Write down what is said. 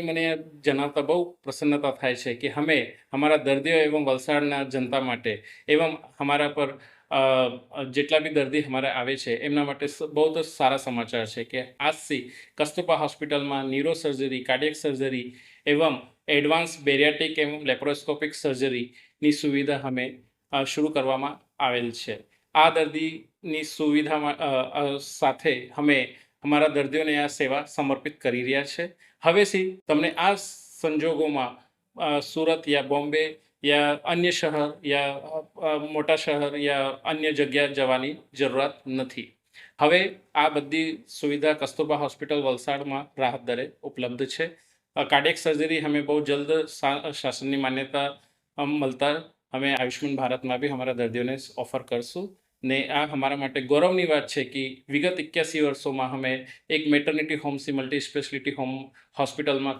મને જણાવતા બહુ प्रसन्नता થાય છે कि हमें हमारा दर्दियों एवं વલસાડના જનતા માટે एवं हमारा पर જેટલા બી દર્દી हमारे આવે છે એમના માટે બહુ જ સારા સમાચાર છે કે આજથી કસ્તુરબા હોસ્પિટલમાં ન્यूरो सर्जरी, કાર્ડિયક સર્જરી एवं એડવાન્સ બેરિયાટ્રિક એवं લેપ્રોસ્કોપિક સર્જરીની સુવિધા અમે શરૂ કરવામાં આવેલ છે। આ દર્દીની સુવિધામાં સાથે અમે અમારા દર્દીઓને આ સેવા સમર્પિત કરી રહ્યા છે। હવેથી તમને આ સંજોગોમાં સુરત યા બોમ્બે या अन्य शहर या मोटा शहर या अन्य जगह जवानी जरूरत नहीं। હવે આ બધી સુવિધા કસ્તુરબા હોસ્પિટલ વલસાડમાં રાહત દરે ઉપલબ્ધ છે। કાર્ડિયક સર્જરી हमें बहुत जल्द शासनની માન્યતા મળતા અમે આયુષ્માન ભારતમાં भी हमारा દર્દીઓને ઓફર કરશું ने आ हमारा माटे गौरवनी बात है कि विगत 81 वर्षों में हमें एक मेटर्निटी होम से मल्टी स्पेशलिटी होम हॉस्पिटल में